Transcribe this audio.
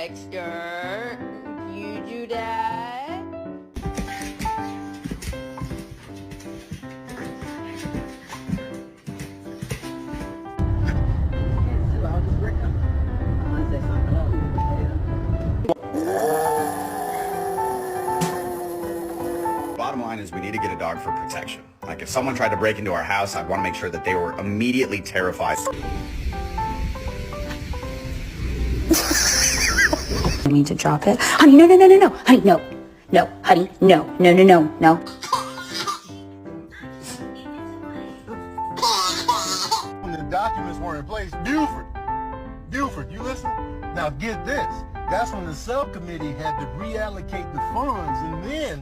Dexter, you do that? Bottom line is we need to get a dog for protection. Like if someone tried to break into our house, I'd want to make sure that they were immediately terrified. I need to drop it. Honey, no. Honey, no. No, honey, no. When the documents were in place, Buford, you listen? Now get this. That's when the subcommittee had to reallocate the funds, and then